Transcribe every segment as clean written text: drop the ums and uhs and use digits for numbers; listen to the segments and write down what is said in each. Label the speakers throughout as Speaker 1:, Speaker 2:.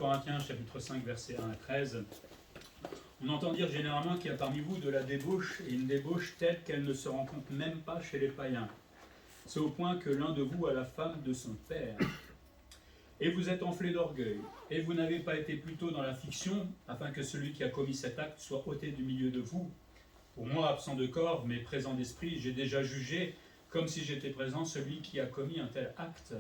Speaker 1: Corinthiens, chapitre 5, versets 1 à 13. On entend dire généralement qu'il y a parmi vous de la débauche, et une débauche telle qu'elle ne se rencontre même pas chez les païens. C'est au point que l'un de vous a la femme de son père. Et vous êtes enflé d'orgueil, et vous n'avez pas été plutôt dans la fiction, afin que celui qui a commis cet acte soit ôté du milieu de vous. Pour moi, absent de corps, mais présent d'esprit, j'ai déjà jugé, comme si j'étais présent, celui qui a commis un tel acte.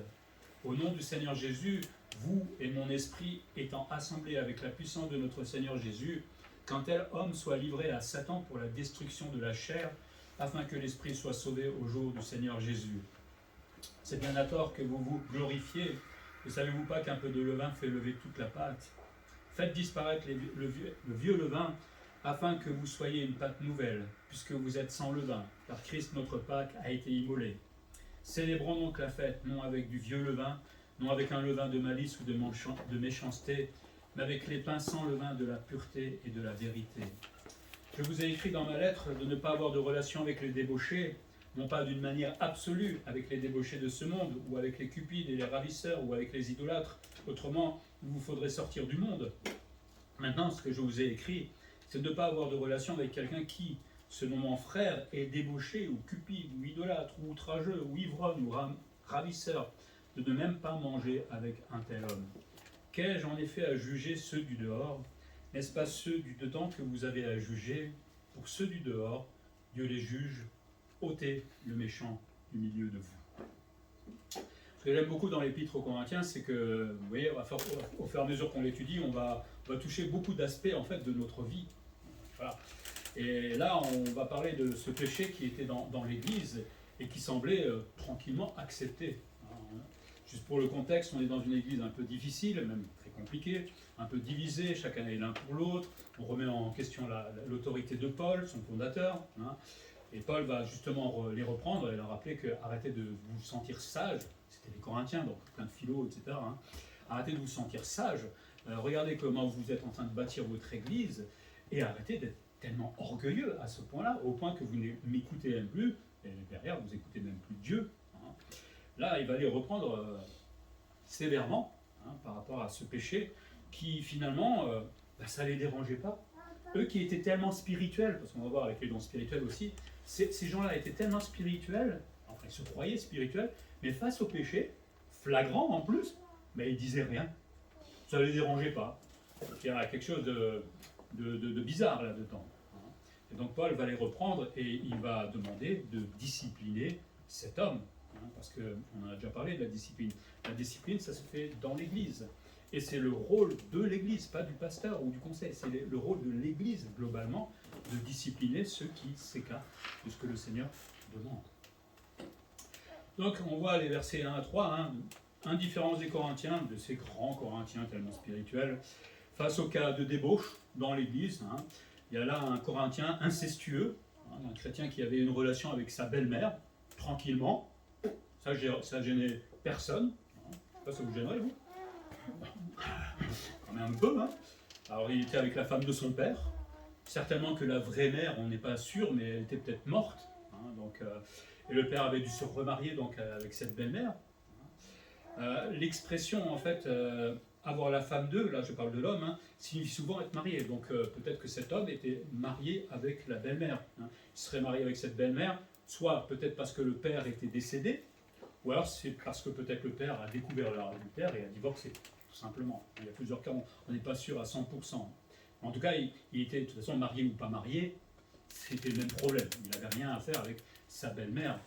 Speaker 1: Au nom du Seigneur Jésus, vous et mon esprit étant assemblés avec la puissance de notre Seigneur Jésus, qu'un tel homme soit livré à Satan pour la destruction de la chair, afin que l'esprit soit sauvé au jour du Seigneur Jésus. C'est bien à tort que vous vous glorifiez. Ne savez-vous pas qu'un peu de levain fait lever toute la pâte? Faites disparaître le vieux levain, afin que vous soyez une pâte nouvelle, puisque vous êtes sans levain, car Christ notre Pâque a été immolé. Célébrons donc la fête, non avec du vieux levain, non avec un levain de malice ou de méchanceté, mais avec les pains sans levain de la pureté et de la vérité. Je vous ai écrit dans ma lettre de ne pas avoir de relation avec les débauchés, non pas d'une manière absolue avec les débauchés de ce monde, ou avec les cupides et les ravisseurs, ou avec les idolâtres. Autrement, il vous faudrait sortir du monde. Maintenant, ce que je vous ai écrit, c'est de ne pas avoir de relation avec quelqu'un qui, se nommant frère, est débauché, ou cupide, ou idolâtre, ou outrageux, ou ivrogne, ou ravisseur, de ne même pas manger avec un tel homme. Qu'ai-je en effet à juger ceux du dehors? N'est-ce pas ceux du dedans que vous avez à juger? Pour ceux du dehors, Dieu les juge. Ôtez le méchant du milieu de vous. Ce que j'aime beaucoup dans l'Épître aux Corinthiens, c'est que, vous voyez, au fur et à mesure qu'on l'étudie, on va toucher beaucoup d'aspects en fait de notre vie. Voilà. Et là, on va parler de ce péché qui était dans l'Église et qui semblait tranquillement accepté. Juste pour le contexte, on est dans une église un peu difficile, même très compliquée, un peu divisée, chacun est l'un pour l'autre. On remet en question l'autorité de Paul, son fondateur. Et Paul va justement les reprendre et leur rappeler que arrêtez de vous sentir sage. C'était les Corinthiens, donc plein de philo, etc. Arrêtez de vous sentir sage. Regardez comment vous êtes en train de bâtir votre église et arrêtez d'être tellement orgueilleux à ce point-là, au point que vous ne m'écoutez même plus, et derrière vous écoutez même plus Dieu. Là, il va les reprendre sévèrement par rapport à ce péché qui, finalement, ça ne les dérangeait pas. Eux qui étaient tellement spirituels, parce qu'on va voir avec les dons spirituels aussi, ces gens-là étaient tellement spirituels, enfin ils se croyaient spirituels, mais face au péché, flagrant en plus, mais ils ne disaient rien. Ça ne les dérangeait pas. Il y a quelque chose de bizarre là-dedans. Et donc Paul va les reprendre et il va demander de discipliner cet homme. Parce qu'on a déjà parlé de la discipline. La discipline, ça se fait dans l'Église. Et c'est le rôle de l'Église, pas du pasteur ou du conseil. C'est le rôle de l'Église, globalement, de discipliner ceux qui s'écartent de ce que le Seigneur demande. Donc, on voit les versets 1 à 3, indifférence des Corinthiens, de ces grands Corinthiens tellement spirituels, face au cas de débauche dans l'Église. Il y a là un Corinthien incestueux, un chrétien qui avait une relation avec sa belle-mère, tranquillement. Ça gênait personne. Ça vous gênerait, vous? Quand même un peu. Alors, il était avec la femme de son père. Certainement que la vraie mère, on n'est pas sûr, mais elle était peut-être morte. Et le père avait dû se remarier donc, avec cette belle-mère. L'expression, en fait, avoir la femme d'eux, là je parle de l'homme, signifie souvent être marié. Donc peut-être que cet homme était marié avec la belle-mère. Il serait marié avec cette belle-mère, soit peut-être parce que le père était décédé, ou alors c'est parce que peut-être le père a découvert leur adultère et a divorcé, tout simplement. Il y a plusieurs cas, on n'est pas sûr à 100%. En tout cas, il était de toute façon marié ou pas marié, c'était le même problème. Il n'avait rien à faire avec sa belle-mère.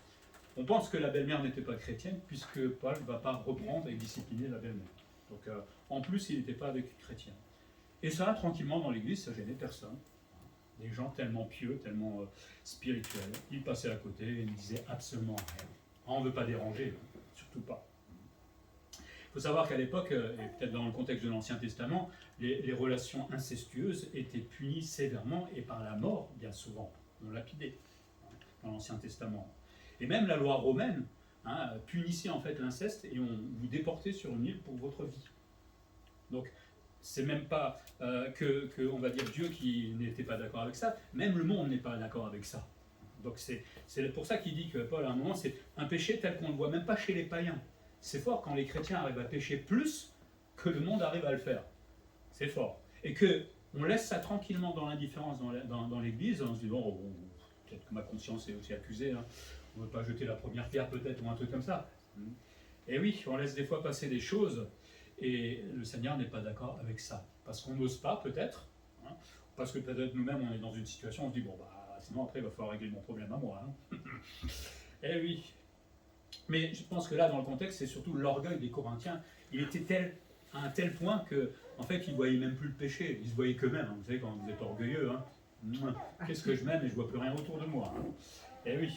Speaker 1: On pense que la belle-mère n'était pas chrétienne, puisque Paul ne va pas reprendre et discipliner la belle-mère. Donc en plus, il n'était pas avec chrétien. Et ça, tranquillement, dans l'église, ça gênait personne. Des gens tellement pieux, tellement spirituels, ils passaient à côté et ne disaient absolument rien. On ne veut pas déranger, surtout pas. Il faut savoir qu'à l'époque, et peut-être dans le contexte de l'Ancien Testament, les relations incestueuses étaient punies sévèrement et par la mort, bien souvent. On lapidait dans l'Ancien Testament. Et même la loi romaine punissait en fait l'inceste et on vous déportait sur une île pour votre vie. Donc, c'est même pas que on va dire Dieu qui n'était pas d'accord avec ça, même le monde n'est pas d'accord avec ça. Donc c'est pour ça qu'il dit que Paul, à un moment, c'est un péché tel qu'on ne le voit même pas chez les païens. C'est fort quand les chrétiens arrivent à pécher plus que le monde arrive à le faire.
Speaker 2: C'est fort. Et qu'on laisse ça tranquillement dans l'indifférence dans l'église, en se disant, bon, peut-être que ma conscience est aussi accusée, hein. On ne veut pas jeter la première pierre peut-être, ou un truc comme ça. Et oui, on laisse des fois passer des choses, et le Seigneur n'est pas d'accord avec ça. Parce qu'on n'ose pas peut-être, hein, parce que peut-être nous-mêmes on est dans une situation, on se dit, bon, bah, sinon après il va falloir régler mon problème à moi. Hein. Et oui. Mais je pense que là, dans le contexte, c'est surtout l'orgueil des Corinthiens. Il était à un tel point que, en fait, ils ne voyaient même plus le péché. Ils se voyaient qu'eux-mêmes. Hein. Vous savez, quand vous êtes orgueilleux, hein, qu'est-ce que je m'aime et je ne vois plus rien autour de moi. Hein. Et oui.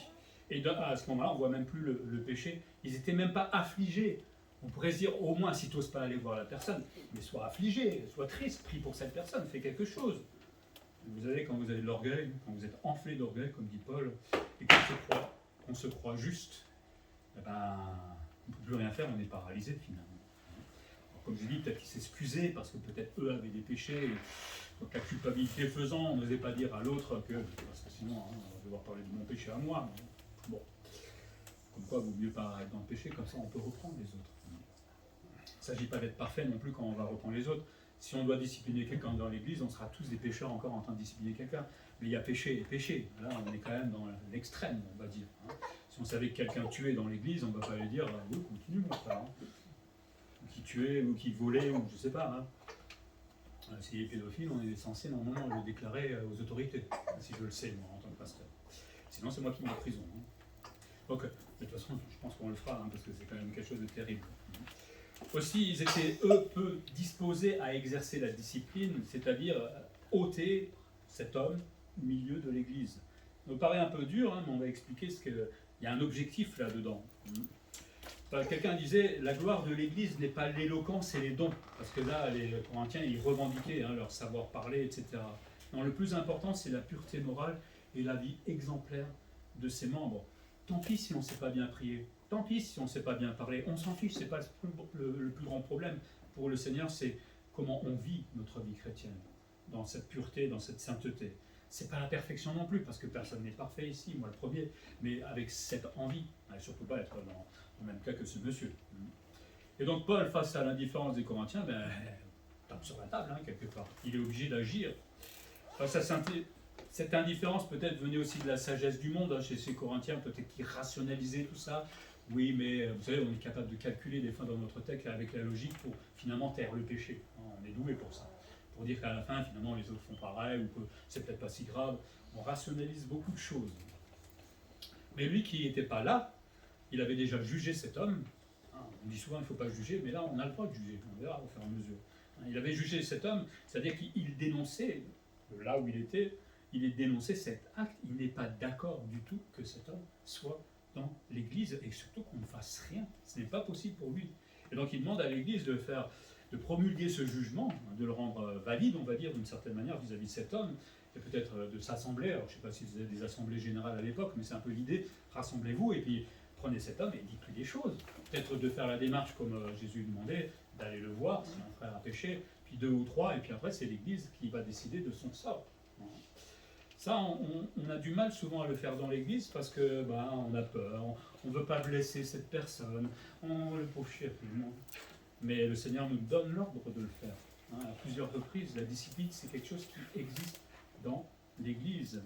Speaker 2: Et à ce moment-là, on ne voit même plus le péché. Ils n'étaient même pas affligés. On pourrait se dire, au moins, si tu n'oses pas aller voir la personne, mais sois affligé, sois triste, prie pour cette personne, fais quelque chose. Vous savez, quand vous avez de l'orgueil, quand vous êtes enflé d'orgueil, comme dit Paul, et qu'on se croit juste, eh ben, on ne peut plus rien faire, on est paralysé finalement. Alors, comme je dis, peut-être qu'ils s'excusaient parce que peut-être eux avaient des péchés. Donc la culpabilité faisant, on n'osait pas dire à l'autre que, parce que sinon hein, on va devoir parler de mon péché à moi. Bon, comme quoi, il vaut mieux pas être dans le péché, comme ça on peut reprendre les autres. Il ne s'agit pas d'être parfait non plus quand on va reprendre les autres. Si on doit discipliner quelqu'un dans l'église, on sera tous des pécheurs encore en train de discipliner quelqu'un. Mais il y a péché et péché. Là, on est quand même dans l'extrême, on va dire. Hein. Si on savait que quelqu'un tuait dans l'église, on ne va pas lui dire oui, continue mon frère. Hein. Ou qui tuait, ou qui volait, ou je ne sais pas. Hein. S'il est pédophile, on est censé normalement le déclarer aux autorités, si je le sais, moi, en tant que pasteur. Sinon, c'est moi qui mets en prison. Hein. Donc, de toute façon, je pense qu'on le fera, hein, parce que c'est quand même quelque chose de terrible. Aussi, ils étaient, eux, peu disposés à exercer la discipline, c'est-à-dire ôter cet homme au milieu de l'Église. Ça me paraît un peu dur, hein, mais on va expliquer ce qu'il y a un objectif là-dedans. Quelqu'un disait, la gloire de l'Église n'est pas l'éloquence et les dons, parce que là, les Corinthiens, ils revendiquaient hein, leur savoir-parler, etc. Non, le plus important, c'est la pureté morale et la vie exemplaire de ses membres. Tant pis si on ne sait pas bien prier. Tant pis si on ne sait pas bien parler, on s'en fiche, ce n'est pas le plus grand problème pour le Seigneur, c'est comment on vit notre vie chrétienne, dans cette pureté, dans cette sainteté. Ce n'est pas la perfection non plus, parce que personne n'est parfait ici, moi le premier, mais avec cette envie, et surtout pas être dans le même cas que ce monsieur. Et donc Paul, face à l'indifférence des Corinthiens, tape sur la table, hein, quelque part. Il est obligé d'agir. Face à cette indifférence peut-être venait aussi de la sagesse du monde, hein, chez ces Corinthiens, peut-être qu'ils rationalisaient tout ça. Oui, mais vous savez, on est capable de calculer des fois dans notre texte avec la logique pour finalement taire le péché. On est doué pour ça. Pour dire qu'à la fin, finalement, les autres font pareil ou que c'est peut-être pas si grave. On rationalise beaucoup de choses. Mais lui qui n'était pas là, il avait déjà jugé cet homme. On dit souvent qu'il ne faut pas juger, mais là, on a le droit de juger. On verra au fur et à mesure. Il avait jugé cet homme, c'est-à-dire qu'il dénonçait, de là où il était, il dénonçait cet acte. Il n'est pas d'accord du tout que cet homme soit dans l'Église et surtout qu'on ne fasse rien. Ce n'est pas possible pour lui. Et donc il demande à l'Église de promulguer ce jugement, de le rendre valide, on va dire, d'une certaine manière vis-à-vis de cet homme, et peut-être de s'assembler. Alors je ne sais pas si vous avez des assemblées générales à l'époque, mais c'est un peu l'idée, rassemblez-vous et puis prenez cet homme et dites-lui des choses. Peut-être de faire la démarche comme Jésus demandait, d'aller le voir si un frère a péché, puis 2 ou 3, et puis après c'est l'Église qui va décider de son sort. Ça, on a du mal souvent à le faire dans l'Église parce que on a peur, on ne veut pas blesser cette personne, le pauvre chéri. Mais le Seigneur nous donne l'ordre de le faire. Hein, à plusieurs reprises, la discipline, c'est quelque chose qui existe dans l'Église.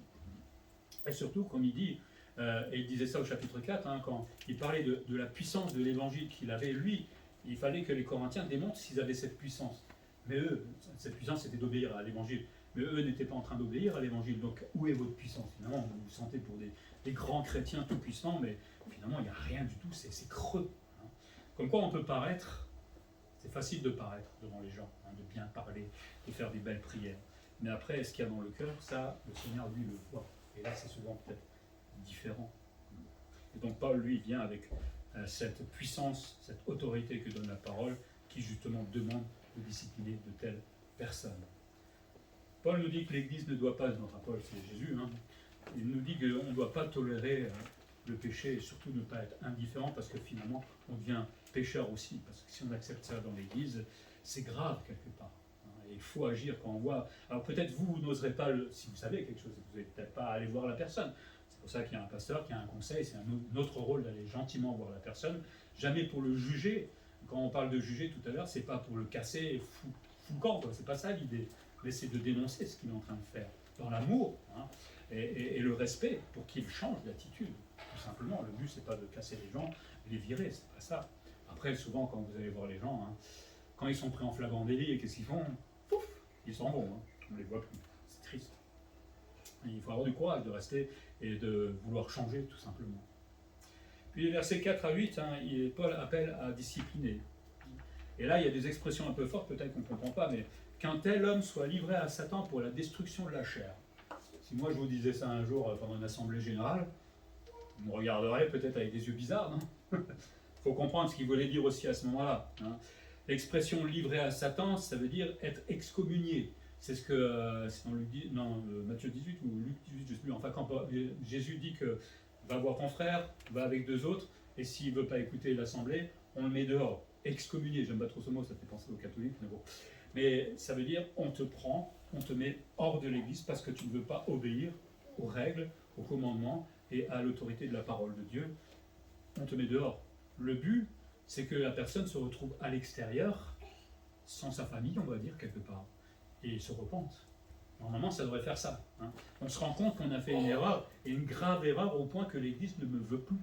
Speaker 2: Et surtout, comme il dit, et il disait ça au chapitre 4, hein, quand il parlait de la puissance de l'Évangile qu'il avait, lui, il fallait que les Corinthiens démontrent s'ils avaient cette puissance. Mais eux, cette puissance, c'était d'obéir à l'Évangile. Mais eux n'étaient pas en train d'obéir à l'Évangile. Donc, où est votre puissance? Finalement, vous vous sentez pour des grands chrétiens tout puissants, mais finalement, il n'y a rien du tout, c'est creux. Hein. Comme quoi, on peut paraître, c'est facile de paraître devant les gens, hein, de bien parler, de faire des belles prières. Mais après, ce qu'il y a dans le cœur, ça, le Seigneur, lui, le voit. Et là, c'est souvent peut-être différent. Et donc, Paul, lui, vient avec cette puissance, cette autorité que donne la parole, qui justement demande de discipliner de telles personnes. Paul nous dit que l'Église ne doit pas, notre Paul c'est Jésus, hein, il nous dit qu'on ne doit pas tolérer le péché et surtout ne pas être indifférent parce que finalement on devient pécheur aussi. Parce que si on accepte ça dans l'Église, c'est grave quelque part. Hein, et il faut agir quand on voit. Alors peut-être vous n'oserez pas, si vous savez quelque chose, vous n'allez peut-être pas aller voir la personne. C'est pour ça qu'il y a un pasteur, qu'il y a un conseil, c'est notre rôle d'aller gentiment voir la personne, jamais pour le juger. Quand on parle de juger tout à l'heure, c'est pas pour le casser, fous le camp, c'est pas ça l'idée. Mais c'est de dénoncer ce qu'il est en train de faire, dans l'amour, hein, et le respect, pour qu'il change d'attitude. Tout simplement, le but, c'est pas de casser les gens, les virer, c'est pas ça. Après, souvent, quand vous allez voir les gens, hein, quand ils sont pris en flagrant délit, qu'est-ce qu'ils font? Pouf, ils s'en vont, hein, on ne les voit plus. C'est triste. Il faut avoir du courage de rester et de vouloir changer, tout simplement. Puis les versets 4 à 8, hein, Paul appelle à discipliner. Et là, il y a des expressions un peu fortes, peut-être qu'on ne comprend pas, mais qu'un tel homme soit livré à Satan pour la destruction de la chair. Si moi je vous disais ça un jour pendant une assemblée générale, vous me regarderiez peut-être avec des yeux bizarres, non? Il faut comprendre ce qu'il voulait dire aussi à ce moment-là. Hein. L'expression livré à Satan, ça veut dire être excommunié. C'est ce que c'est dans Matthieu 18 ou Luc 18, je ne sais plus. Enfin, quand Jésus dit que va voir ton frère, va avec deux autres, et s'il ne veut pas écouter l'assemblée, on le met dehors. Excommunié, j'aime pas trop ce mot, ça fait penser aux catholiques, mais bon. Mais ça veut dire on te prend, on te met hors de l'église parce que tu ne veux pas obéir aux règles, aux commandements et à l'autorité de la parole de Dieu. On te met dehors. Le but, c'est que la personne se retrouve à l'extérieur, sans sa famille, on va dire, quelque part, et se repente. Normalement, ça devrait faire ça. Hein. On se rend compte qu'on a fait une erreur, et une grave erreur au point que l'Église ne me veut plus.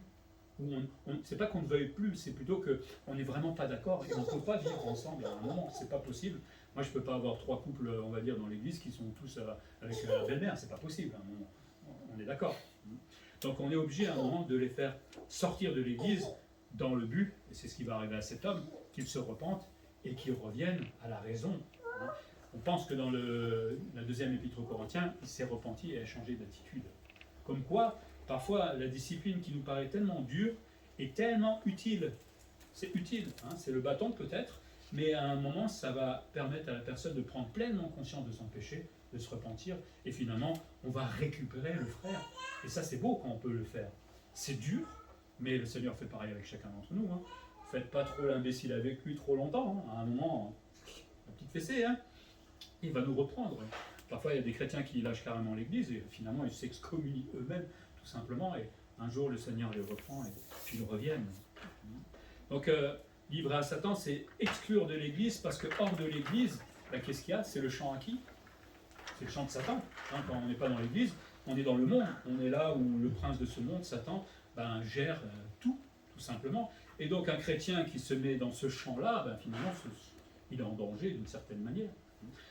Speaker 2: C'est pas qu'on ne veuille plus, c'est plutôt qu'on n'est vraiment pas d'accord, et on ne peut pas vivre ensemble à un moment, c'est pas possible. Moi, je ne peux pas avoir 3 couples, on va dire, dans l'Église qui sont tous avec la belle-mère, c'est pas possible. Hein. On est d'accord. Donc on est obligé à un moment de les faire sortir de l'Église dans le but, et c'est ce qui va arriver à cet homme, qu'ils se repentent et qu'ils reviennent à la raison. Hein. On pense que dans la deuxième épître aux Corinthiens, il s'est repenti et a changé d'attitude. Comme quoi, parfois, la discipline qui nous paraît tellement dure est tellement utile. C'est utile, hein, c'est le bâton peut-être, mais à un moment, ça va permettre à la personne de prendre pleinement conscience de son péché, de se repentir, et finalement, on va récupérer le frère. Et ça, c'est beau quand on peut le faire. C'est dur, mais le Seigneur fait pareil avec chacun d'entre nous. Hein. Faites pas trop l'imbécile avec lui trop longtemps. Hein. À un moment, la petite fessée, hein, il va nous reprendre. Parfois, il y a des chrétiens qui lâchent carrément l'Église, et finalement, ils s'excommunient eux-mêmes, tout simplement, et un jour, le Seigneur les reprend, et puis ils reviennent. Donc, livré à Satan, c'est exclure de l'Église, parce que hors de l'Église, ben, qu'est-ce qu'il y a? C'est le champ à qui? C'est le champ de Satan. Hein, quand on n'est pas dans l'Église, on est dans le monde. On est là où le prince de ce monde, Satan, ben, gère tout simplement. Et donc un chrétien qui se met dans ce champ-là, ben, finalement, il est en danger d'une certaine manière.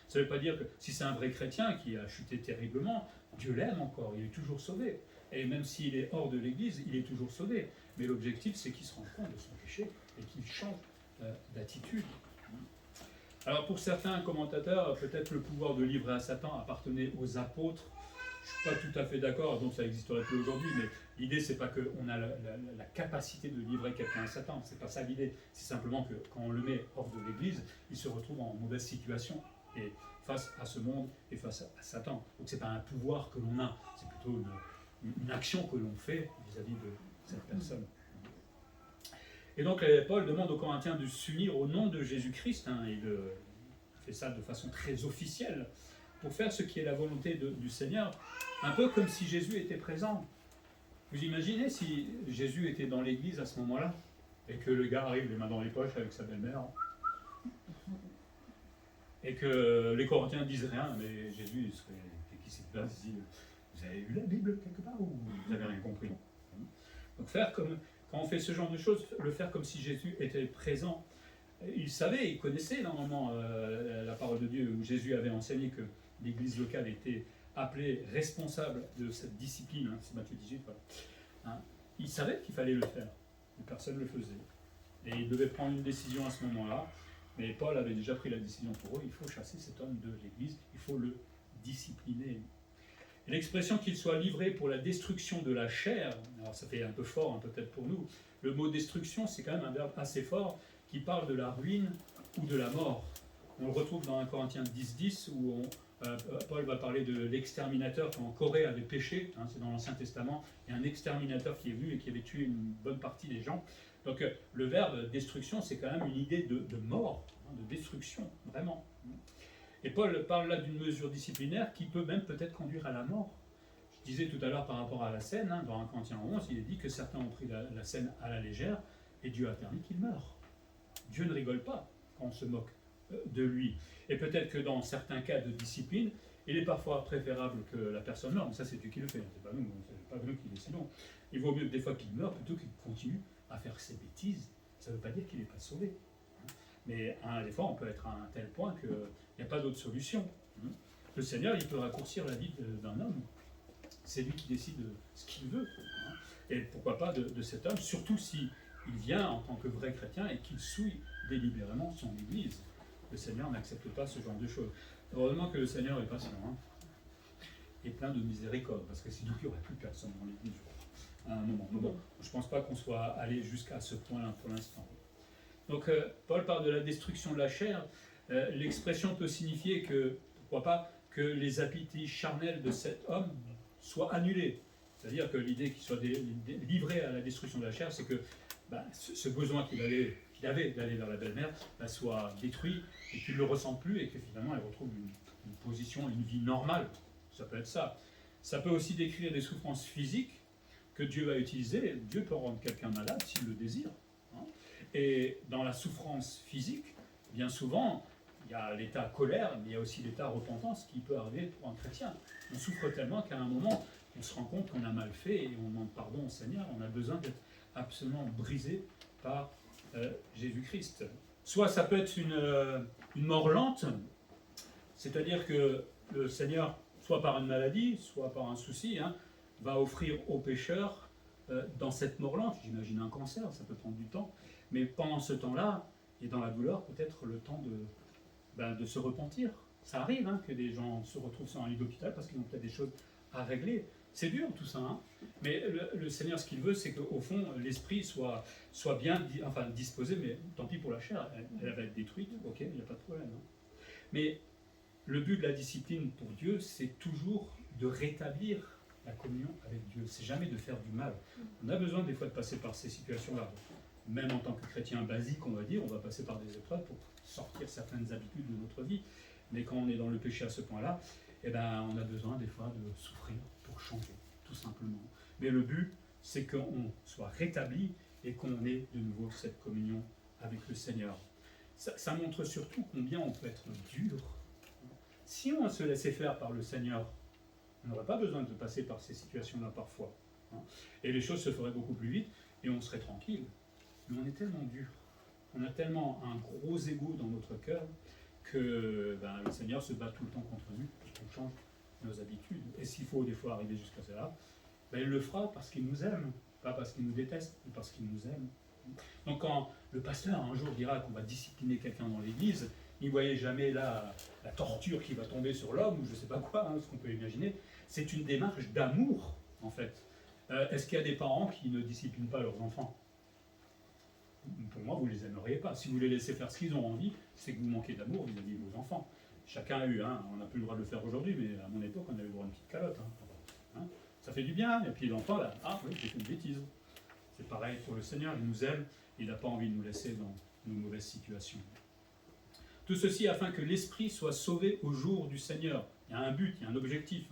Speaker 2: Ça ne veut pas dire que si c'est un vrai chrétien qui a chuté terriblement, Dieu l'aime encore, il est toujours sauvé. Et même s'il est hors de l'Église, il est toujours sauvé. Mais l'objectif, c'est qu'il se rende compte de son péché et qu'il change d'attitude. Alors pour certains commentateurs, peut-être le pouvoir de livrer à Satan appartenait aux apôtres. Je ne suis pas tout à fait d'accord, donc ça n'existerait plus aujourd'hui, mais l'idée, c'est pas qu'on a la capacité de livrer quelqu'un à Satan, c'est pas ça l'idée. C'est simplement que quand on le met hors de l'Église, il se retrouve en mauvaise situation, et face à ce monde et face à Satan. Donc c'est pas un pouvoir que l'on a, c'est plutôt une action que l'on fait vis-à-vis de cette personne. Et donc Paul demande aux Corinthiens de s'unir au nom de Jésus-Christ, hein, il fait ça de façon très officielle, pour faire ce qui est la volonté du Seigneur, un peu comme si Jésus était présent. Vous imaginez si Jésus était dans l'église à ce moment-là, et que le gars arrive les mains dans les poches avec sa belle-mère, et que les Corinthiens ne disent rien, mais Jésus il serait, qui s'est place, il dit, vous avez lu la Bible quelque part, ou vous n'avez rien compris? Donc quand on fait ce genre de choses, le faire comme si Jésus était présent. Il savait, il connaissait normalement la parole de Dieu, où Jésus avait enseigné que l'église locale était appelée responsable de cette discipline, hein, c'est Matthieu 18, voilà. Hein, il savait qu'il fallait le faire, mais personne ne le faisait. Et il devait prendre une décision à ce moment-là, mais Paul avait déjà pris la décision pour eux, il faut chasser cet homme de l'église, il faut le discipliner. Et l'expression qu'il soit livré pour la destruction de la chair, alors ça fait un peu fort hein, peut-être pour nous, le mot destruction c'est quand même un verbe assez fort qui parle de la ruine ou de la mort. On le retrouve dans 1 Corinthiens 10, où Paul va parler de l'exterminateur quand Corée avait péché, hein, c'est dans l'Ancien Testament, il y a un exterminateur qui est venu et qui avait tué une bonne partie des gens. Donc le verbe destruction c'est quand même une idée de mort, hein, de destruction, vraiment. Et Paul parle là d'une mesure disciplinaire qui peut même peut-être conduire à la mort. Je disais tout à l'heure par rapport à la scène, hein, dans 1 Corinthiens 11, il est dit que certains ont pris la scène à la légère et Dieu a permis qu'ils meurent. Dieu ne rigole pas quand on se moque de lui. Et peut-être que dans certains cas de discipline, il est parfois préférable que la personne meure, mais ça c'est Dieu qui le fait, c'est pas nous qui décidons. Il vaut mieux des fois qu'il meure plutôt qu'il continue à faire ses bêtises. Ça ne veut pas dire qu'il n'est pas sauvé. Mais des fois, on peut être à un tel point qu'il n'y a pas d'autre solution. Le Seigneur, il peut raccourcir la vie d'un homme. C'est lui qui décide de ce qu'il veut. Et pourquoi pas de cet homme, surtout s'il vient en tant que vrai chrétien et qu'il souille délibérément son Église. Le Seigneur n'accepte pas ce genre de choses. Heureusement que le Seigneur est patient, et plein de miséricorde, parce que sinon il n'y aurait plus personne dans l'Église à un moment. Mais bon, je ne pense pas qu'on soit allé jusqu'à ce point-là pour l'instant. Donc Paul parle de la destruction de la chair. L'expression peut signifier que, pourquoi pas, que les appétits charnels de cet homme soient annulés. C'est-à-dire que l'idée qu'il soit livré à la destruction de la chair, c'est que ce besoin qu'il avait d'aller vers la belle-mère soit détruit et qu'il ne le ressente plus et que finalement il retrouve une position, une vie normale. Ça peut être ça. Ça peut aussi décrire des souffrances physiques que Dieu va utiliser. Dieu peut rendre quelqu'un malade s'il le désire. Et dans la souffrance physique, bien souvent, il y a l'état colère, mais il y a aussi l'état repentance qui peut arriver pour un chrétien. On souffre tellement qu'à un moment, on se rend compte qu'on a mal fait et on demande pardon au Seigneur. On a besoin d'être absolument brisé par Jésus-Christ. Soit ça peut être une mort lente, c'est-à-dire que le Seigneur, soit par une maladie, soit par un souci, va offrir aux pécheurs dans cette mort lente, j'imagine un cancer, ça peut prendre du temps, mais pendant ce temps-là, et dans la douleur, peut-être le temps de se repentir. Ça arrive que des gens se retrouvent sur un lit d'hôpital parce qu'ils ont peut-être des choses à régler. C'est dur tout ça, mais le Seigneur, ce qu'il veut, c'est qu'au fond, l'esprit soit bien disposé, mais tant pis pour la chair, elle va être détruite, ok, il n'y a pas de problème. Mais le but de la discipline pour Dieu, c'est toujours de rétablir la communion avec Dieu. C'est jamais de faire du mal. On a besoin des fois de passer par ces situations-là. Même en tant que chrétien basique, on va dire, on va passer par des épreuves pour sortir certaines habitudes de notre vie. Mais quand on est dans le péché à ce point-là, on a besoin des fois de souffrir pour changer, tout simplement. Mais le but, c'est qu'on soit rétabli et qu'on ait de nouveau cette communion avec le Seigneur. Ça montre surtout combien on peut être dur. Si on se laissait faire par le Seigneur, on n'aurait pas besoin de passer par ces situations-là parfois. Et les choses se feraient beaucoup plus vite et on serait tranquille. Mais on est tellement dur. On a tellement un gros ego dans notre cœur que le Seigneur se bat tout le temps contre nous pour qu'on change nos habitudes. Et s'il faut des fois arriver jusqu'à cela, il le fera parce qu'il nous aime, pas parce qu'il nous déteste, mais parce qu'il nous aime. Donc quand le pasteur un jour dira qu'on va discipliner quelqu'un dans l'église, il ne voyait jamais là la torture qui va tomber sur l'homme, ou je ne sais pas quoi, ce qu'on peut imaginer. C'est une démarche d'amour, en fait. Est-ce qu'il y a des parents qui ne disciplinent pas leurs enfants ? Pour moi, vous ne les aimeriez pas. Si vous les laissez faire ce qu'ils ont envie, c'est que vous manquez d'amour vis-à-vis de vos enfants. Chacun a eu, on n'a plus le droit de le faire aujourd'hui, mais à mon époque, on avait le droit à une petite calotte. Ça fait du bien, et puis l'enfant, là, oui, j'ai fait une bêtise. C'est pareil pour le Seigneur, il nous aime, il n'a pas envie de nous laisser dans nos mauvaises situations. Tout ceci afin que l'esprit soit sauvé au jour du Seigneur. Il y a un but, il y a un objectif.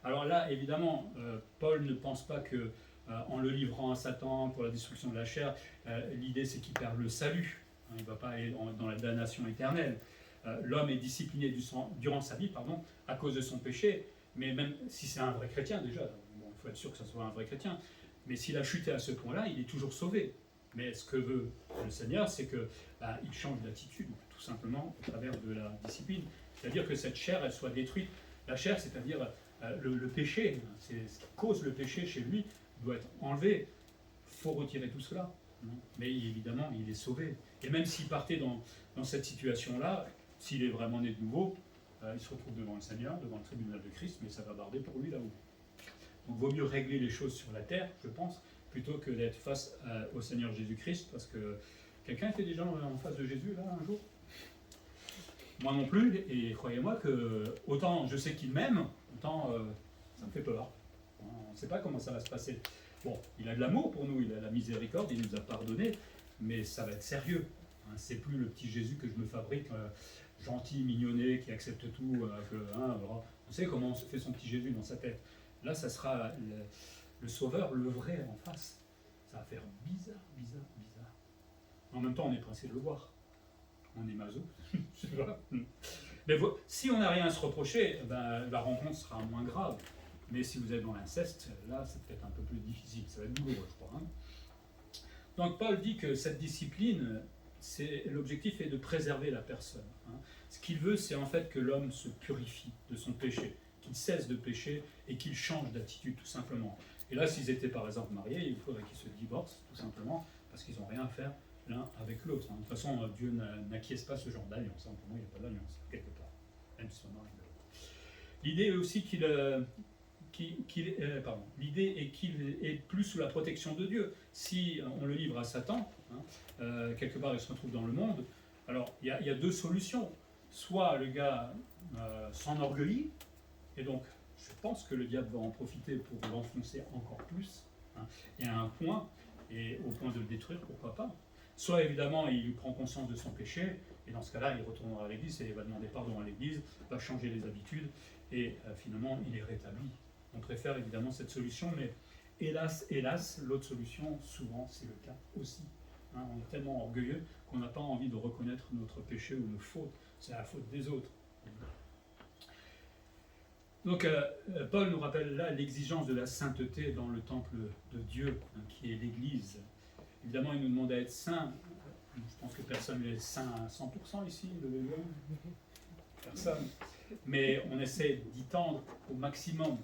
Speaker 2: Alors là, évidemment, Paul ne pense pas que en le livrant à Satan pour la destruction de la chair, l'idée c'est qu'il perd le salut. Il ne va pas aller dans la damnation éternelle. L'homme est discipliné durant sa vie à cause de son péché, mais même si c'est un vrai chrétien déjà, il faut être sûr que ce soit un vrai chrétien, mais s'il a chuté à ce point-là, il est toujours sauvé. Mais ce que veut le Seigneur, c'est qu'il change d'attitude, tout simplement, au travers de la discipline. C'est-à-dire que cette chair, elle soit détruite. La chair, c'est-à-dire le péché, c'est ce qui cause le péché chez lui, doit être enlevé. Il faut retirer tout cela. Mais évidemment, il est sauvé. Et même s'il partait dans cette situation-là, s'il est vraiment né de nouveau, il se retrouve devant le Seigneur, devant le tribunal de Christ, mais ça va barder pour lui là-haut. Donc il vaut mieux régler les choses sur la terre, je pense, plutôt que d'être face au Seigneur Jésus-Christ, parce que quelqu'un était déjà en face de Jésus, là, un jour ? Moi non plus, et croyez-moi que autant je sais qu'il m'aime, autant ça me fait peur. On ne sait pas comment ça va se passer. Bon, il a de l'amour pour nous, il a la miséricorde, il nous a pardonné, mais ça va être sérieux. C'est plus le petit Jésus que je me fabrique, gentil, mignonné, qui accepte tout. On sait comment on se fait son petit Jésus dans sa tête. Là, ça sera le Sauveur, le vrai en face. Ça va faire bizarre. En même temps, on est pressé de le voir. on est maso. Je sais pas. Mais si on n'a rien à se reprocher, ben, la rencontre sera moins grave. Mais si vous êtes dans l'inceste, là, c'est peut-être un peu plus difficile. Ça va être douloureux, je crois. Hein. Donc Paul dit que cette discipline, l'objectif est de préserver la personne. Hein. Ce qu'il veut, c'est en fait que l'homme se purifie de son péché, qu'il cesse de pécher et qu'il change d'attitude, tout simplement. Et là, s'ils étaient par exemple mariés, il faudrait qu'ils se divorcent, tout simplement, parce qu'ils n'ont rien à faire l'un avec l'autre. De toute façon, Dieu n'acquiesce pas ce genre d'alliance. Pour moi, il n'y a pas d'alliance, quelque part, même si on a l'idée est aussi l'idée est qu'il est plus sous la protection de Dieu. Si on le livre à Satan, quelque part il se retrouve dans le monde, alors il y a deux solutions. Soit le gars s'enorgueillit, et donc je pense que le diable va en profiter pour l'enfoncer encore plus, et à un point, et au point de le détruire, pourquoi pas. Soit évidemment il prend conscience de son péché, et dans ce cas-là il retournera à l'église, et il va demander pardon à l'église, va changer les habitudes, et finalement il est rétabli. On préfère évidemment cette solution, mais hélas, l'autre solution, souvent, c'est le cas aussi. On est tellement orgueilleux qu'on n'a pas envie de reconnaître notre péché ou nos fautes. C'est la faute des autres. Donc, Paul nous rappelle là l'exigence de la sainteté dans le temple de Dieu, qui est l'Église. Évidemment, il nous demande à être saints. Je pense que personne n'est saint à 100% ici, personne. Mais on essaie d'y tendre au maximum.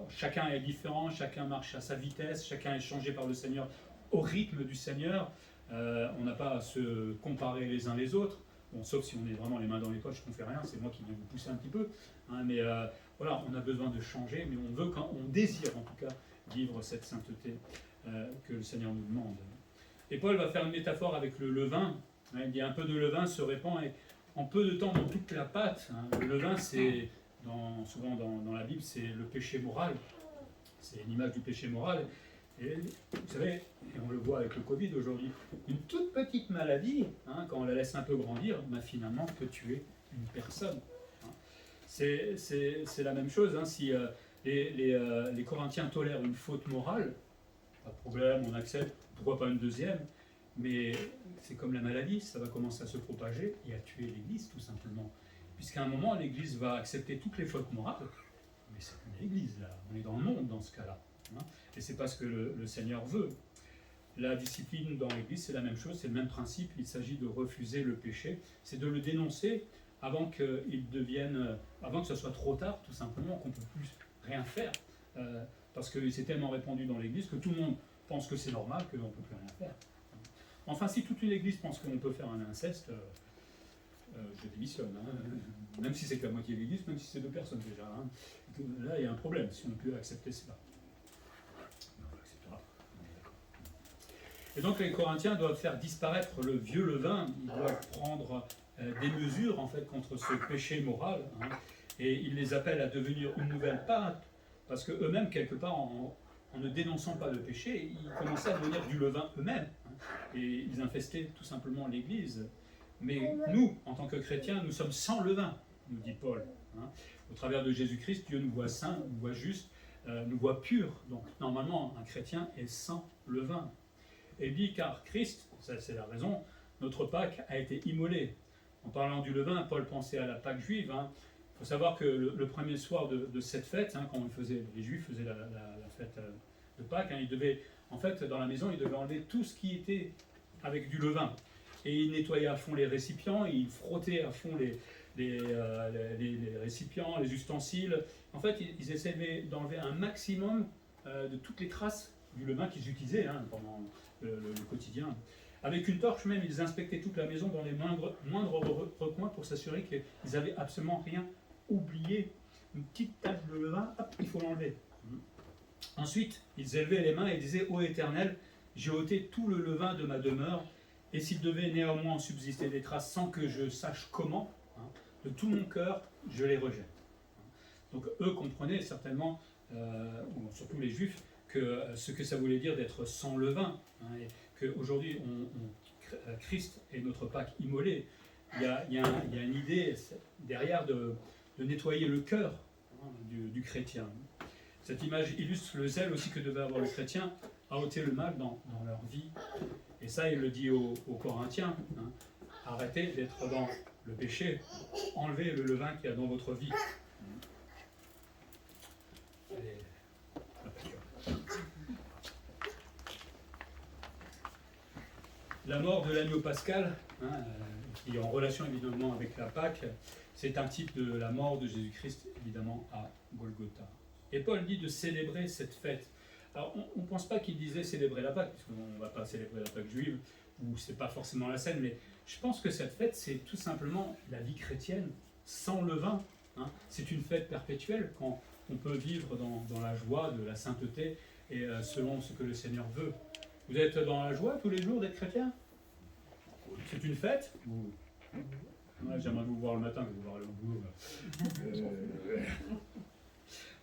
Speaker 2: Chacun est différent, chacun marche à sa vitesse, chacun est changé par le Seigneur au rythme du Seigneur. On n'a pas à se comparer les uns les autres, bon, sauf si on est vraiment les mains dans les poches, qu'on ne fait rien, c'est moi qui viens vous pousser un petit peu. Mais voilà, on a besoin de changer, mais on désire en tout cas vivre cette sainteté que le Seigneur nous demande. Et Paul va faire une métaphore avec le levain. Il dit un peu de levain se répand et en peu de temps dans toute la pâte. Le levain, c'est souvent dans la Bible, c'est le péché moral. C'est l'image du péché moral. Et vous savez, et on le voit avec le Covid aujourd'hui, une toute petite maladie, quand on la laisse un peu grandir, finalement peut tuer une personne. C'est la même chose. Si les Corinthiens tolèrent une faute morale, pas de problème, on accepte, pourquoi pas une deuxième, mais c'est comme la maladie, ça va commencer à se propager et à tuer l'Église tout simplement. Puisqu'à un moment, l'Église va accepter toutes les fautes morales, mais c'est une Église là, on est dans le monde dans ce cas-là. Et c'est pas ce que le Seigneur veut. La discipline dans l'Église, c'est la même chose, c'est le même principe, il s'agit de refuser le péché, c'est de le dénoncer avant que ce soit trop tard, tout simplement, qu'on ne peut plus rien faire. Parce qu'il s'est tellement répandu dans l'Église que tout le monde pense que c'est normal, qu'on ne peut plus rien faire. Enfin, si toute une Église pense qu'on peut faire un inceste, je démissionne. Même si c'est que la moitié de l'Église, même si c'est 2 personnes déjà. Là, il y a un problème, si on peut accepter cela. On acceptera. Et donc, les Corinthiens doivent faire disparaître le vieux levain. Ils doivent prendre des mesures, en fait, contre ce péché moral. Et ils les appellent à devenir une nouvelle pâte, parce qu'eux-mêmes, quelque part, en ne dénonçant pas le péché, ils commençaient à devenir du levain eux-mêmes. Et ils infestaient tout simplement l'Église. Mais nous, en tant que chrétiens, nous sommes sans levain, nous dit Paul. Au travers de Jésus-Christ, Dieu nous voit saints, nous voit justes, nous voit purs. Donc normalement, un chrétien est sans levain. Et il dit, car Christ, ça c'est la raison, notre Pâque a été immolé. En parlant du levain, Paul pensait à la Pâque juive. Il faut savoir que le premier soir de cette fête, quand les Juifs faisaient la fête de Pâques, ils devaient, en fait, dans la maison, ils devaient enlever tout ce qui était avec du levain. Et ils nettoyaient à fond les récipients, ils frottaient à fond les récipients, les ustensiles. En fait, ils essayaient d'enlever un maximum de toutes les traces du levain qu'ils utilisaient pendant le quotidien. Avec une torche même, ils inspectaient toute la maison dans les moindres recoins pour s'assurer qu'ils n'avaient absolument rien oublié. Une petite tache de levain, hop, il faut l'enlever. Ensuite, ils élevaient les mains et disaient « Ô Éternel, j'ai ôté tout le levain de ma demeure, et s'il devait néanmoins subsister des traces sans que je sache comment, de tout mon cœur, je les rejette. » Donc eux comprenaient certainement, surtout les Juifs, ce que ça voulait dire d'être sans levain, et qu'aujourd'hui, Christ est notre Pâque immolé. Il y a une idée derrière de nettoyer le cœur du chrétien. Cette image illustre le zèle aussi que devait avoir le chrétien à ôter le mal dans leur vie. Et ça, il le dit aux Corinthiens.
Speaker 1: arrêtez d'être dans le péché, enlevez le levain qu'il y a dans votre vie. La mort de l'agneau pascal, qui est en relation évidemment avec la Pâque, c'est un type de la mort de Jésus-Christ évidemment à Golgotha. Et Paul dit de célébrer cette fête. Alors on ne pense pas qu'il disait célébrer la Pâque, puisqu'on ne va pas célébrer la Pâque juive, ou c'est pas forcément la scène, mais je pense que cette fête c'est tout simplement la vie chrétienne sans levain. C'est une fête perpétuelle quand on peut vivre dans la joie de la sainteté et selon ce que le Seigneur veut. Vous êtes dans la joie tous les jours d'être chrétien? C'est une fête? Ouais, j'aimerais vous voir le matin que vous voir le boulot.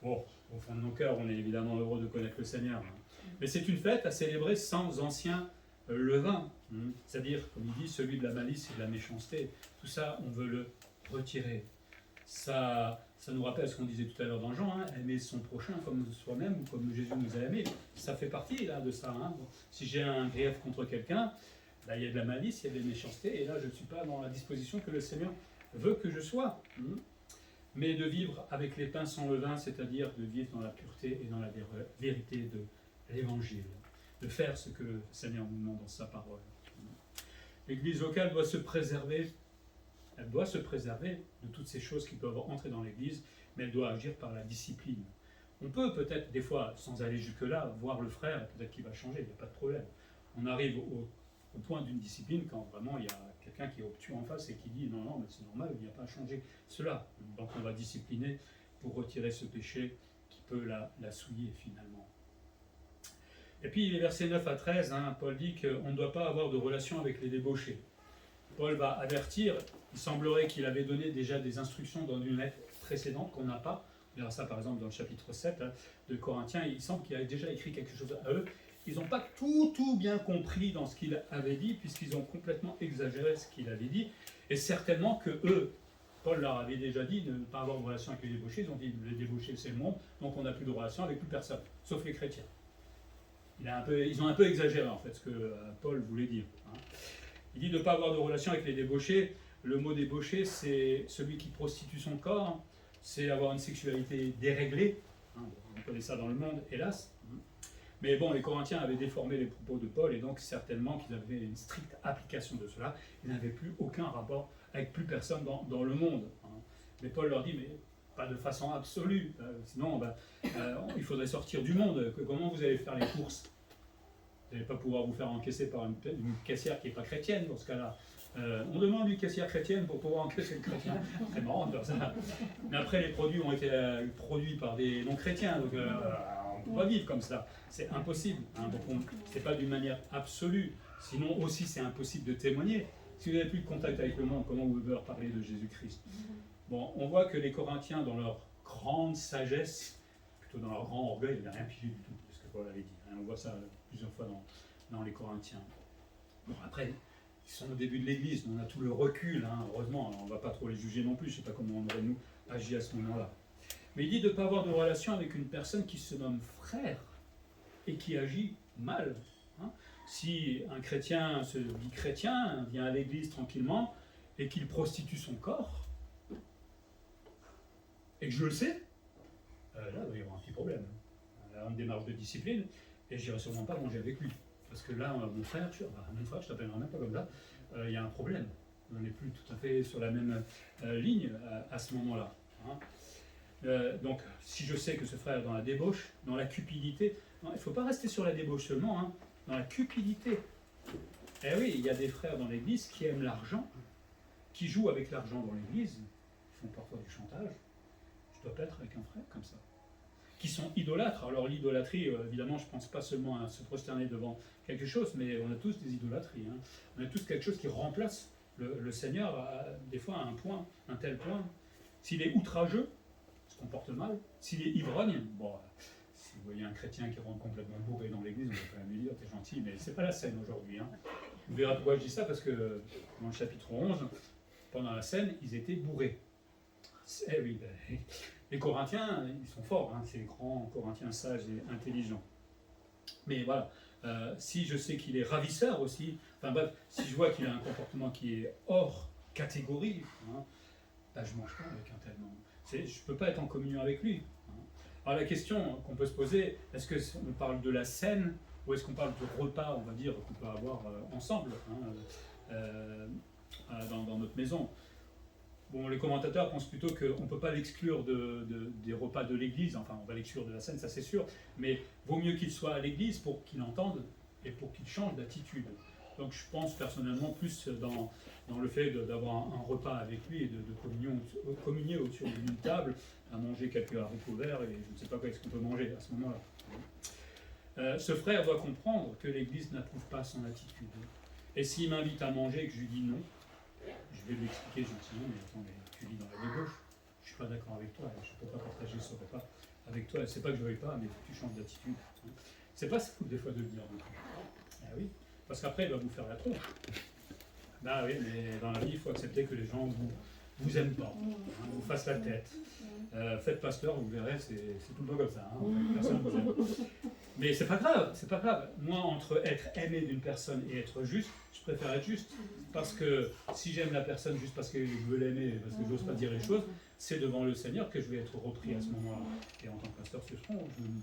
Speaker 1: Bon, au fond de nos cœurs, on est évidemment heureux de connaître le Seigneur. Mais c'est une fête à célébrer sans ancien levain. C'est-à-dire, comme il dit, celui de la malice et de la méchanceté. Tout ça, on veut le retirer. Ça nous rappelle ce qu'on disait tout à l'heure dans Jean, aimer son prochain comme soi-même ou comme Jésus nous a aimés. Ça fait partie là, de ça. Si j'ai un grief contre quelqu'un, là, il y a de la malice, il y a de la méchanceté, et là je ne suis pas dans la disposition que le Seigneur veut que je sois. Mais de vivre avec les pains sans levain, c'est-à-dire de vivre dans la pureté et dans la vérité de l'Évangile. De faire ce que le Seigneur nous demande dans sa parole. L'Église locale doit se préserver. Elle doit se préserver de toutes ces choses qui peuvent entrer dans l'Église, mais elle doit agir par la discipline. On peut peut-être, des fois, sans aller jusque-là, voir le frère, peut-être qu'il va changer, il n'y a pas de problème. On arrive au point d'une discipline quand vraiment il y a quelqu'un qui est obtus en face et qui dit non, mais c'est normal, il n'y a pas à changer cela. Donc on va discipliner pour retirer ce péché qui peut la souiller finalement. Et puis les versets 9 à 13, Paul dit qu'on ne doit pas avoir de relation avec les débauchés. Paul va avertir, il semblerait qu'il avait donné déjà des instructions dans une lettre précédente qu'on n'a pas. On verra ça par exemple dans le chapitre 7 de Corinthiens, il semble qu'il avait déjà écrit quelque chose à eux. Ils n'ont pas tout bien compris dans ce qu'il avait dit, puisqu'ils ont complètement exagéré ce qu'il avait dit. Et certainement que eux, Paul leur avait déjà dit de ne pas avoir de relation avec les débauchés. Ils ont dit les débauchés c'est le monde, donc on n'a plus de relation avec plus personne, sauf les chrétiens. Ils ont un peu exagéré en fait ce que Paul voulait dire. Il dit de ne pas avoir de relation avec les débauchés. Le mot débauché, c'est celui qui prostitue son corps, c'est avoir une sexualité déréglée. On connaît ça dans le monde, hélas. Mais bon, les Corinthiens avaient déformé les propos de Paul, et donc certainement qu'ils avaient une stricte application de cela. Ils n'avaient plus aucun rapport avec plus personne dans le monde. Mais Paul leur dit, mais pas de façon absolue, sinon il faudrait sortir du monde. Comment vous allez faire les courses? Vous n'allez pas pouvoir vous faire encaisser par une caissière qui n'est pas chrétienne dans ce cas-là. On demande une caissière chrétienne pour pouvoir encaisser le chrétien. C'est marrant de faire ça. Mais après, les produits ont été produits par des non-chrétiens, donc on ne peut pas vivre comme ça. C'est impossible. Ce n'est pas d'une manière absolue. Sinon aussi, c'est impossible de témoigner. Si vous n'avez plus de contact avec le monde, comment vous pouvez leur parler de Jésus-Christ? Bon, on voit que les Corinthiens, dans leur grande sagesse, plutôt dans leur grand orgueil, ils n'avaient rien pigé du tout, ce que Paul avait dit. On voit ça plusieurs fois dans les Corinthiens. Bon, après, ils sont au début de l'Église, on a tout le recul, heureusement, on ne va pas trop les juger non plus, je ne sais pas comment on aurait nous agi à ce moment-là. Mais il dit de ne pas avoir de relation avec une personne qui se nomme frère et qui agit mal. Si un chrétien se dit chrétien, vient à l'Église tranquillement et qu'il prostitue son corps, et que je le sais, là, il va y avoir un petit problème. Là, une démarche de discipline, et je n'irai sûrement pas manger avec lui. Parce que là, mon frère, je t'appellerai même pas comme ça, il y a un problème. On n'est plus tout à fait sur la même ligne à ce moment-là. Donc, si je sais que ce frère est dans la débauche, dans la cupidité, non, il ne faut pas rester sur la débauche seulement, dans la cupidité. Eh oui, il y a des frères dans l'Église qui aiment l'argent, qui jouent avec l'argent dans l'Église, ils font parfois du chantage. Je dois pas être avec un frère comme ça. Qui sont idolâtres. Alors l'idolâtrie, évidemment, je ne pense pas seulement à se prosterner devant quelque chose, mais on a tous des idolâtries. On a tous quelque chose qui remplace le Seigneur, des fois à un tel point. S'il est outrageux, il se comporte mal. S'il est ivrogne, bon, si vous voyez un chrétien qui rentre complètement bourré dans l'église, on va quand même lui dire, t'es gentil, mais c'est pas la scène aujourd'hui. Vous verrez pourquoi je dis ça, parce que dans le chapitre 11, pendant la scène, ils étaient bourrés. Eh oui, les Corinthiens, ils sont forts, ces grands Corinthiens sages et intelligents. Mais voilà,
Speaker 2: si je sais qu'il est ravisseur aussi, enfin bref, si je vois qu'il a un comportement qui est hors catégorie, hein, bah, je ne mange pas avec un tel. Non. Je ne peux pas être en communion avec lui. Hein. Alors la question qu'on peut se poser, est-ce qu'on parle de la scène ou est-ce qu'on parle de repas, on va dire, qu'on peut avoir ensemble hein, dans notre maison? Bon, les commentateurs pensent plutôt qu'on ne peut pas l'exclure des repas de l'église, enfin on va l'exclure de la scène, ça c'est sûr, mais vaut mieux qu'il soit à l'église pour qu'il entende et pour qu'il change d'attitude. Donc je pense personnellement plus dans le fait d'avoir un repas avec lui et de communier autour d'une table, à manger quelques haricots verts et je ne sais pas quoi est-ce qu'on peut manger à ce moment-là. Ce frère doit comprendre que l'église n'approuve pas son attitude. Et s'il m'invite à manger et que je lui dis non, je vais lui expliquer gentiment, mais attends, mais tu vis dans la débauche, je ne suis pas d'accord avec toi, je ne peux pas partager ce repas avec toi, c'est pas que je ne veuille pas, mais il faut que tu changes d'attitude. C'est pas simple des fois de le dire. Ah oui, parce qu'après il va vous faire la tronche. Bah oui, mais dans la vie, il faut accepter que les gens vous aiment pas, hein, vous fassent la tête. Faites pasteur, vous verrez, c'est tout le temps comme ça. Hein, personne vous aime. Mais c'est pas grave, c'est pas grave. Moi, entre être aimé d'une personne et être juste, je préfère être juste. Parce que si j'aime la personne juste parce que je veux l'aimer, parce que je n'ose pas dire les choses, c'est devant le Seigneur que je vais être repris à ce moment-là. Et en tant que pasteur, je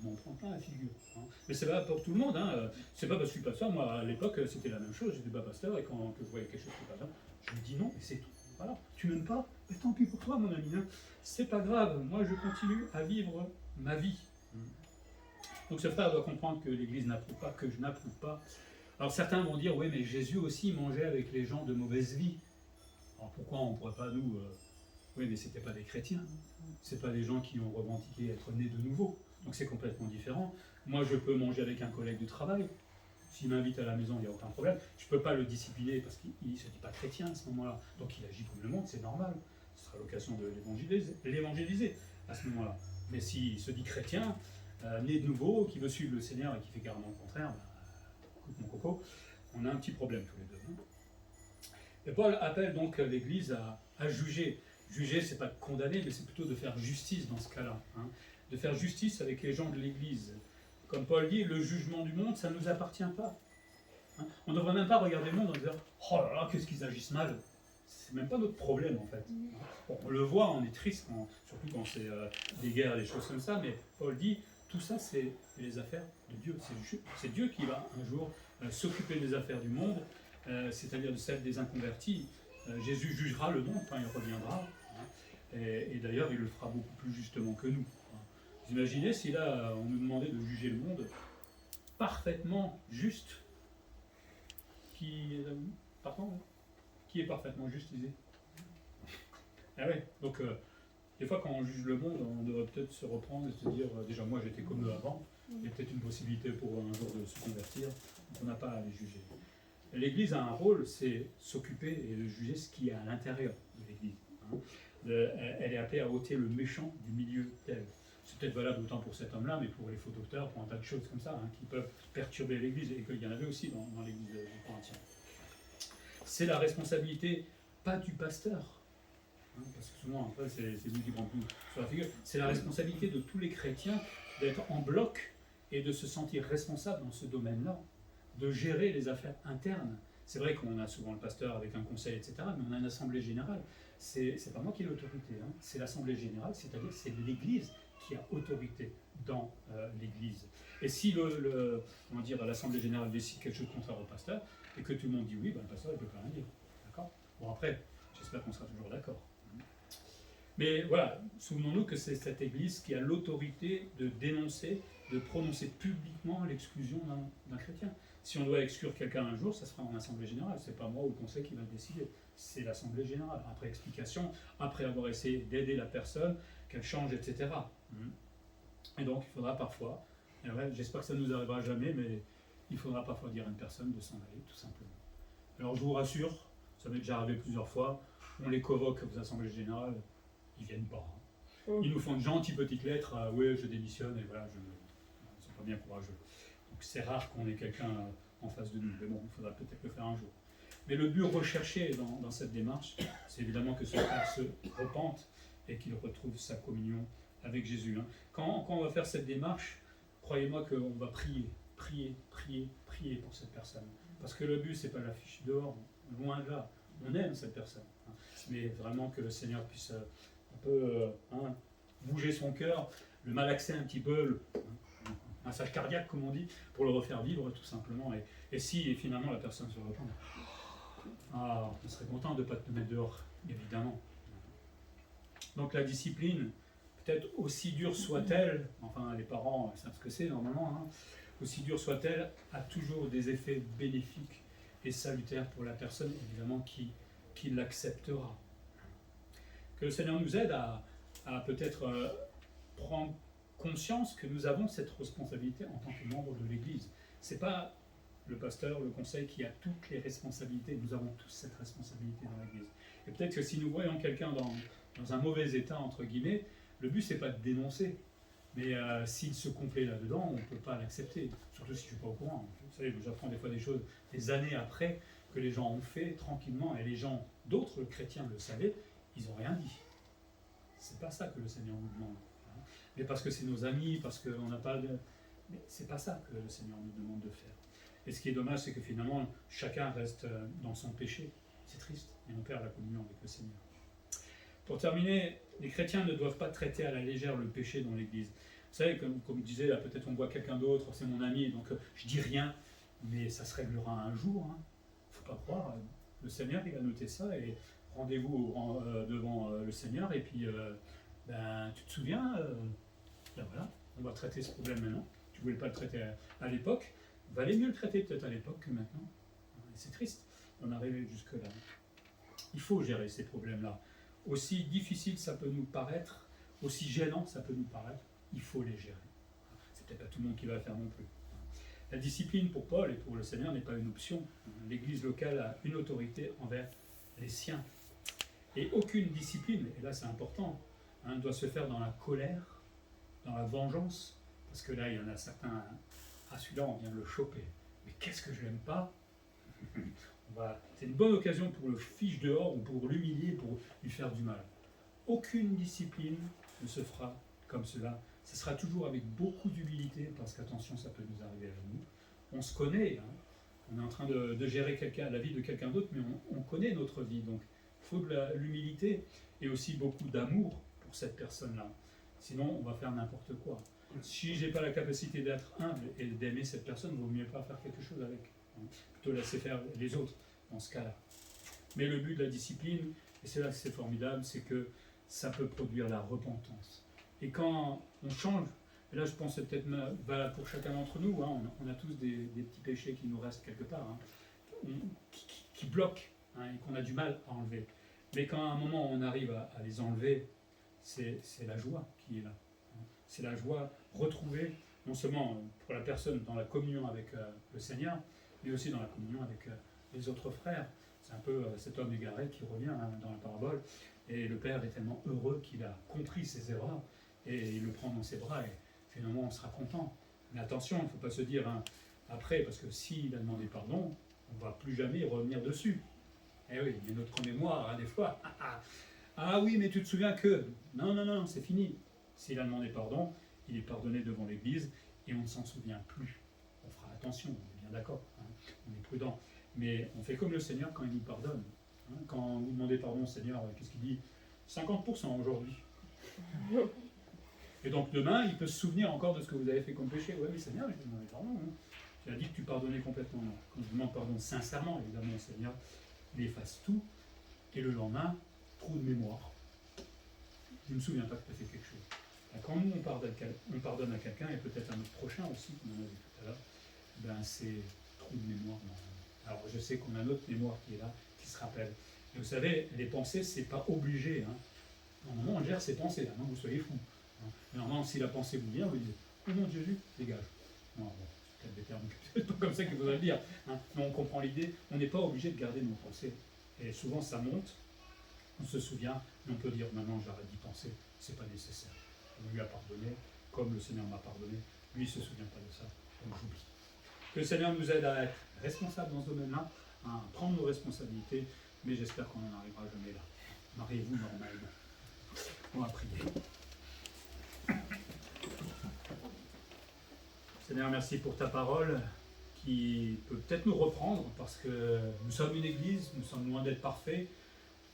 Speaker 2: m'en prends plein la figure. Hein. Mais c'est pas pour tout le monde. Hein. C'est pas parce que je suis pasteur. Moi, à l'époque, c'était la même chose. J'étais pas pasteur et quand je voyais quelque chose qui n'est pas bien, je lui dis non et c'est tout. Voilà. Tu m'aimes pas? Mais tant pis pour toi, mon ami. Hein. C'est pas grave. Moi, je continue à vivre ma vie. Donc ce frère doit comprendre que l'Église n'approuve pas, que je n'approuve pas. Alors certains vont dire, oui, mais Jésus aussi mangeait avec les gens de mauvaise vie. Alors pourquoi on ne pourrait pas nous... Oui, mais ce n'étaient pas des chrétiens. Ce n'est pas des gens qui ont revendiqué être nés de nouveau. Donc c'est complètement différent. Moi, je peux manger avec un collègue de travail. S'il m'invite à la maison, il n'y a aucun problème. Je ne peux pas le discipliner parce qu'il ne se dit pas chrétien à ce moment-là. Donc il agit comme le monde, c'est normal. Ce sera l'occasion de l'évangéliser à ce moment-là. Mais s'il se dit chrétien, né de nouveau, qui veut suivre le Seigneur et qui fait carrément le contraire, écoute mon coco, on a un petit problème tous les deux. Hein. Et Paul appelle donc l'Église à juger. Juger, c'est pas de condamner, mais c'est plutôt de faire justice dans ce cas-là. Hein. De faire justice avec les gens de l'Église. Comme Paul dit, le jugement du monde, ça ne nous appartient pas. Hein. On ne devrait même pas regarder le monde en disant « Oh là là, qu'est-ce qu'ils agissent mal !» C'est même pas notre problème en fait. Bon, on le voit, on est triste, surtout quand c'est des guerres, des choses comme ça, mais Paul dit tout ça, c'est les affaires de Dieu. C'est Dieu qui va un jour s'occuper des affaires du monde, c'est-à-dire de celles des inconvertis. Jésus jugera le monde quand il reviendra. Hein, et d'ailleurs, il le fera beaucoup plus justement que nous. Hein. Vous imaginez si là, on nous demandait de juger le monde parfaitement juste, qui est parfaitement juste, disait. Ah ouais, donc... des fois, quand on juge le monde, on devrait peut-être se reprendre et se dire déjà, moi j'étais comme eux avant, il y a peut-être une possibilité pour un jour de se convertir, donc on n'a pas à les juger. L'Église a un rôle, c'est s'occuper et de juger ce qui est à l'intérieur de l'Église. Hein. Elle est appelée à ôter le méchant du milieu d'elle. C'est peut-être valable autant pour cet homme-là, mais pour les faux docteurs, pour un tas de choses comme ça, hein, qui peuvent perturber l'Église, et qu'il y en avait aussi dans l'Église de Corinthiens. C'est la responsabilité, pas du pasteur, parce que souvent, après, c'est lui qui prend tout sur la figure. C'est la responsabilité de tous les chrétiens d'être en bloc et de se sentir responsable dans ce domaine-là, de gérer les affaires internes. C'est vrai qu'on a souvent le pasteur avec un conseil, etc., mais on a une assemblée générale. C'est pas moi qui ai l'autorité, hein. C'est l'assemblée générale, c'est-à-dire c'est l'Église qui a autorité dans l'Église. Et si l'assemblée générale décide quelque chose contraire au pasteur, et que tout le monde dit oui, ben, le pasteur ne peut pas rien dire. D'accord ? Bon, après, j'espère qu'on sera toujours d'accord. Mais voilà, souvenons-nous que c'est cette Église qui a l'autorité de dénoncer, de prononcer publiquement l'exclusion d'un chrétien. Si on doit exclure quelqu'un un jour, ça sera en assemblée générale. Ce n'est pas moi ou le conseil qui va le décider. C'est l'assemblée générale. Après explication, après avoir essayé d'aider la personne, qu'elle change, etc. Et donc, il faudra parfois, et ouais, j'espère que ça ne nous arrivera jamais, mais il faudra parfois dire à une personne de s'en aller, tout simplement. Alors, je vous rassure, ça m'est déjà arrivé plusieurs fois, on les convoque aux assemblées générales, ils ne viennent pas. Hein. Ils nous font de gentilles petites lettres, oui, je démissionne, et voilà, ils ne sont pas bien courageux. Donc c'est rare qu'on ait quelqu'un en face de nous, mais bon, il faudra peut-être le faire un jour. Mais le but recherché dans cette démarche, c'est évidemment que ce frère se repente et qu'il retrouve sa communion avec Jésus. Hein. Quand on va faire cette démarche, croyez-moi qu'on va prier
Speaker 1: priez, priez, priez pour cette personne. Parce que le but, c'est pas l'affiche dehors, loin de là. On aime cette personne. Hein. Mais vraiment que le Seigneur puisse un peu bouger son cœur, le malaxer un petit peu, le massage cardiaque, comme on dit, pour le refaire vivre tout simplement. Et si finalement la personne se repent, on serait content de ne pas te mettre dehors, évidemment. Donc la discipline, peut-être aussi dure soit-elle, enfin les parents savent ce que c'est normalement, hein, aussi dure soit-elle, a toujours des effets bénéfiques et salutaires pour la personne, évidemment, qui l'acceptera. Que le Seigneur nous aide à peut-être prendre conscience que nous avons cette responsabilité en tant que membre de l'Église. Ce n'est pas le pasteur, le conseil qui a toutes les responsabilités, nous avons tous cette responsabilité dans l'Église. Et peut-être que si nous voyons quelqu'un dans un mauvais état, entre guillemets, le but, ce n'est pas de dénoncer. Mais s'il se complaît là-dedans, on ne peut pas l'accepter. Surtout si je ne suis pas au courant. Vous savez, j'apprends des fois des choses des années après que les gens ont fait tranquillement. Et les gens, d'autres chrétiens le savaient, ils n'ont rien dit. C'est pas ça que le Seigneur nous demande. Hein. Mais parce que c'est nos amis, parce qu'on n'a pas de... Mais c'est pas ça que le Seigneur nous demande de faire. Et ce qui est dommage, c'est que finalement, chacun reste dans son péché. C'est triste. Et on perd la communion avec le Seigneur. Pour terminer, les chrétiens ne doivent pas traiter à la légère le péché dans l'Église. Vous savez, comme je disais, là, peut-être on voit quelqu'un d'autre, c'est mon ami, donc je dis rien, mais ça se réglera un jour. Il ne faut pas croire. Le Seigneur, il a noté ça, et rendez-vous devant le Seigneur, et puis, tu te souviens, ben voilà, on va traiter ce problème maintenant. Tu ne voulais pas le traiter à l'époque, valait mieux le traiter peut-être à l'époque que maintenant. Et c'est triste d'en arriver jusque-là. Il faut gérer ces problèmes-là. Aussi difficile ça peut nous paraître, aussi gênant ça peut nous paraître, il faut les gérer. C'est peut-être pas tout le monde qui va le faire non plus. La discipline pour Paul et pour le Seigneur n'est pas une option. L'Église locale a une autorité envers les siens. Et aucune discipline, et là c'est important, doit se faire dans la colère, dans la vengeance, parce que là il y en a certains, celui-là on vient de le choper. Mais qu'est-ce que je l'aime pas? C'est une bonne occasion pour le fiche dehors ou pour l'humilier, pour lui faire du mal. Aucune discipline ne se fera comme cela. Ce sera toujours avec beaucoup d'humilité, parce qu'attention, ça peut nous arriver à nous. On se connaît, on est en train de gérer la vie de quelqu'un d'autre, mais on connaît notre vie. Donc, il faut de l'humilité et aussi beaucoup d'amour pour cette personne-là. Sinon, on va faire n'importe quoi. Si je n'ai pas la capacité d'être humble et d'aimer cette personne, il vaut mieux pas faire quelque chose avec. Plutôt laisser faire les autres dans ce cas-là. Mais le but de la discipline, et c'est là que c'est formidable, c'est que ça peut produire la repentance. Et quand on change, et là je pense que c'est peut-être valable pour chacun d'entre nous, on a tous des petits péchés qui nous restent quelque part, qui bloquent, et qu'on a du mal à enlever. Mais quand à un moment on arrive à les enlever, c'est la joie qui est là. C'est la joie retrouvée, non seulement pour la personne dans la communion avec le Seigneur, mais aussi dans la communion avec les autres frères. C'est un peu cet homme égaré qui revient dans la parabole, et le Père est tellement heureux qu'il a compris ses erreurs, et il le prend dans ses bras, et finalement on sera content. Mais attention, il ne faut pas se dire après, parce que s'il a demandé pardon, on ne va plus jamais revenir dessus. Eh oui, il y a notre mémoire, des fois. Ah oui, mais tu te souviens que... Non, c'est fini. S'il a demandé pardon, il est pardonné devant l'Église, et on ne s'en souvient plus. On fera attention, on est bien d'accord, on est prudent. Mais on fait comme le Seigneur quand il nous pardonne. Quand vous demandez pardon au Seigneur, qu'est-ce qu'il dit? 50% aujourd'hui. Et donc demain, il peut se souvenir encore de ce que vous avez fait comme péché. Oui, mais Seigneur, je demandé pardon. Tu as dit que tu pardonnais complètement. Non. Quand je demande pardon sincèrement, évidemment, au Seigneur, il efface tout. Et le lendemain, trou de mémoire. Je ne me souviens pas que tu as fait quelque chose. Quand nous, on pardonne à quelqu'un, et peut-être à notre prochain aussi, comme on a vu tout à l'heure, c'est trou de mémoire. Alors je sais qu'on a notre mémoire qui est là, qui se rappelle. Et vous savez, les pensées, c'est pas obligé. Normalement, on gère ses pensées, non, vous soyez fous. Normalement, si la pensée vous vient, vous dites « Au nom de Jésus, dégage ». Non, bon, c'est peut-être des termes, c'est pas comme ça qu'il faudrait le dire. Mais on comprend l'idée, on n'est pas obligé de garder nos pensées. Et souvent, ça monte, on se souvient, mais on peut dire « Maintenant, j'arrête d'y penser, c'est pas nécessaire ». On lui a pardonné, comme le Seigneur m'a pardonné, lui il ne se souvient pas de ça, donc j'oublie. Que le Seigneur nous aide à être responsables dans ce domaine-là, à prendre nos responsabilités, mais j'espère qu'on n'en arrivera jamais là. Mariez-vous normalement. On va prier. Seigneur, merci pour ta parole qui peut peut-être nous reprendre parce que nous sommes une église, nous sommes loin d'être parfaits.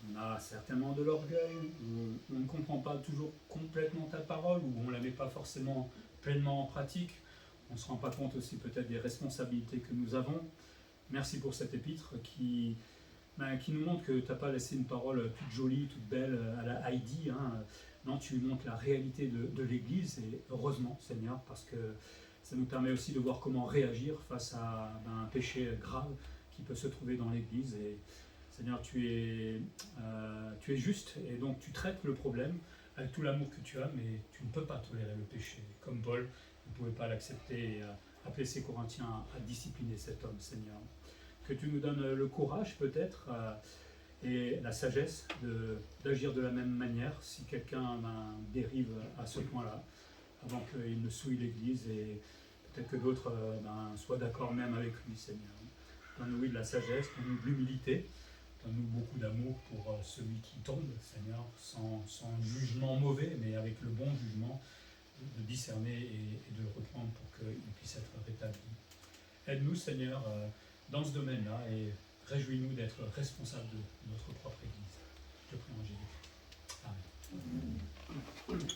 Speaker 1: On a certainement de l'orgueil, on ne comprend pas toujours complètement ta parole ou on ne la met pas forcément pleinement en pratique. On ne se rend pas compte aussi peut-être des responsabilités que nous avons. Merci pour cet épître qui nous montre que tu n'as pas laissé une parole toute jolie, toute belle à la Heidi. Non, tu montres la réalité de l'Église et heureusement, Seigneur, parce que ça nous permet aussi de voir comment réagir face à un péché grave qui peut se trouver dans l'Église. Et Seigneur, tu es juste et donc tu traites le problème avec tout l'amour que tu as, mais tu ne peux pas tolérer le péché. Comme Paul ne pouvait pas l'accepter et appeler ses Corinthiens à discipliner cet homme, Seigneur. Que tu nous donnes le courage peut-être et la sagesse d'agir de la même manière si quelqu'un dérive à ce point-là, avant qu'il ne souille l'Église et peut-être que d'autres soient d'accord même avec lui, Seigneur. Donne-nous oui, de la sagesse, donne-nous de l'humilité, donne-nous beaucoup d'amour pour celui qui tombe, Seigneur, sans jugement mauvais, mais avec le bon jugement, de discerner et de le reprendre pour qu'il puisse être rétabli. Aide-nous, Seigneur, dans ce domaine-là et réjouis-nous d'être responsables de notre propre Église. Je te prie en Jésus. Amen.